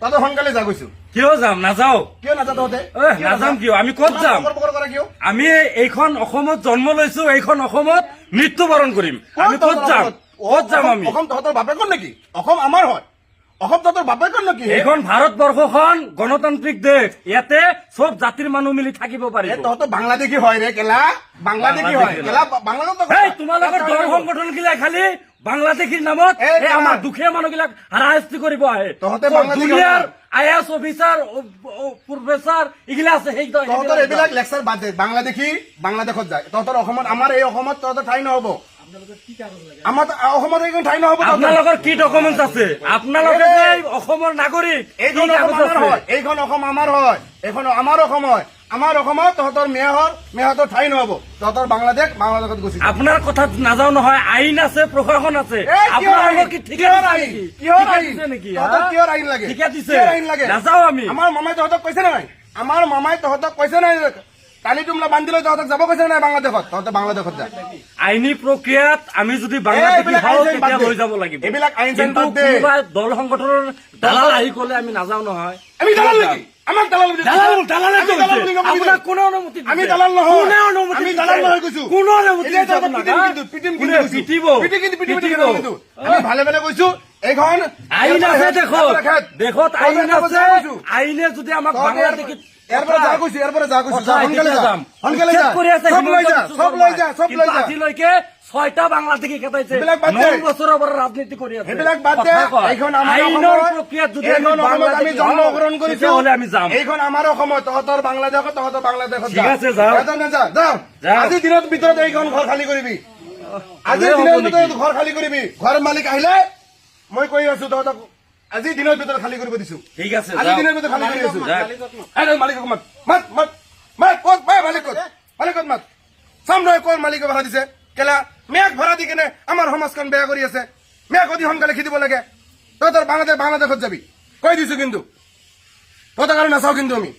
তহঁতে সোনকালে যা কৈছো। কিয় যাম নাযাও কিয় নাযা তহঁতে? নাযাম কিয় আমি ক'ত যাম কিয়? আমি এইখন অসমত জন্ম লৈছো এইখন অসমত মৃত্যুবৰণ কৰিম আমি ক'ত যাম ক'ত যাম আমি অসম তহঁতৰ বাপেকৰ নেকি? অসম আমাৰ হয়। অসম তহঁতৰ বাপেকৰ নেকি? এইখন ভাৰতবৰ্ষখন গণতান্ত্ৰিক দেশ ইয়াতে চব জাতিৰ মানুহ মিলি থাকিব পাৰিব তহঁতৰ বাংলাদেশী হয় ৰে কেলা, বাংলাদেশী হয় কেলা, বাংলাদেশ। তোমালোকৰ দল সংগঠন গিলা খালি বাংলাদেশীৰ নামত আমাৰ দুখীয়া মানুহ গিলাক হাৰাশাস্তি কৰিব আহে তহঁতে দুনিয়াৰ IAS অফিচাৰ প্ৰফেচাৰ এইগিলা আছে সেই তহঁতৰ এইবিলাক লেকচাৰ বাদ দে। বাংলাদেশী বাংলাদেশত যায়, তহঁতৰ অসমত, আমাৰ এই অসমত তহঁতৰ ঠাই নহব। আমাৰ অসমত এইখন ঠাই নহব। আপোনালোকৰ কি ডকুমেণ্ট আছে? আপোনালোকে যে অসমৰ নাগৰিক এইখন অসম আমাৰ হয়, এইখন অসম আমাৰ হয়, এইখন আমাৰ অসম হয়। আমাৰ অসমত তহঁতৰ মেয়ৰ ঠাই নহব। তহঁতৰ বাংলাদেশত গুচি আপোনাৰ কথাত নাযাও নহয়। আইন আছে প্ৰশাসন আছে আপোনালোকৰ কি ঠিকা নেকি কিহৰ আইন লাগে? ঠিকা দিছে কিহৰ আইন লাগে? নাযাও আমি আমাৰ মামাই তহঁতক কৈছে নাই? আমাৰ মামাই তহঁতক কৈছে নাই টানি টুমলা বান্ধিলৈ তহঁতক যাব কৈছে নাই বাংলাদেশত? তহঁতে বাংলাদেশত যা। আইনী প্ৰক্ৰিয়াত আমি যদি বাংলাদেশী হওঁ তেতিয়া লৈ যাব লাগিব। এইবিলাক আইন চাইন কিন্তু বাদ দে। কোনোবা দল সংগঠনৰ দালাল আহি ক'লে আমি নাযাও নহয়। আমি দালাল নেকি? আমাক দালাল বুলি আপোনাক কোনে অনুমতি দিছে? আমি দালাল নহয়। কোনে অনুমতি আমি দিছে? দালাল নহয় কৈছো। কোনে অনুমতি এতিয়া দিছে তহঁতক আপোনাক, পিটিম হা? কিন্তু, পিটিম কোনে কিন্তু কৈছো। পিটিব? পিটিম পিটিব। কিন্তু। আমি ভালে ভালে কৈছো এইখন আইন আছে দেশত দেশত আইন তহঁতে আছে। কৈছো। আইনে যদি আমাক বাংলাদেশী ইয়াৰ পৰা যা কৈছো, ইয়াৰ পৰা যা কৈছো। যা, সোনকালে যা, সোনকালে উচ্ছেদ যা। কৰি আছে চব লৈ যা, হিমন্ত চব লৈ যা, চব কিন্তু লৈ যা। আজিলৈকে 6টা বাংলাদেশী খেতাইছে। সেইবিলাক বাদ দে। 9 বছৰৰ পৰা ৰাজনীতি কৰি আছে। সেইবিলাক বাদ দে। কথা কয়। এইখন আমাৰ আইনৰ অসমৰ, প্ৰক্ৰিয়াত যদি এইখন আমি অসমত আমি বাংলাদেশী জন্মগ্ৰহণ হওঁ, কৰিছো। তেতিয়াহ'লে আমি যাম। এইখন আমাৰ অসমত, তহঁতৰ বাংলাদেশত ঠিক আছে, যাওঁ। যা। যাওঁ। আজিৰ দিনৰ ভিতৰত এইখন ঘৰ খালী কৰিবি। আজিৰ হ'ব দিনৰ নেকি? ভিতৰত ঘৰ খালী কৰিবি। ঘৰ মালিক আহিলে মই কৈ আছো তহঁতক আজিৰ দিনৰ ভিতৰত খালী কৰিব দিছো। ঠিক আছে, আজিৰ যাওঁ। দিনৰ ভিতৰত খালী কৰি আছো। যাওক। মালিকক মাত ক'ত মালিকত মাত চাম নহয় ক'ৰ মালিকে ভাড়া দিছে। কেলা মেয়াক ভাড়া দি কেনে আমাৰ সমাজখন বেয়া কৰি আছে। মেয়াক অতি সোনকালে খেদিব লাগে। তহঁতৰ বাংলাদেশত যাবি কৈ দিছো কিন্তু তহঁতক আৰু নাচাও কিন্তু আমি।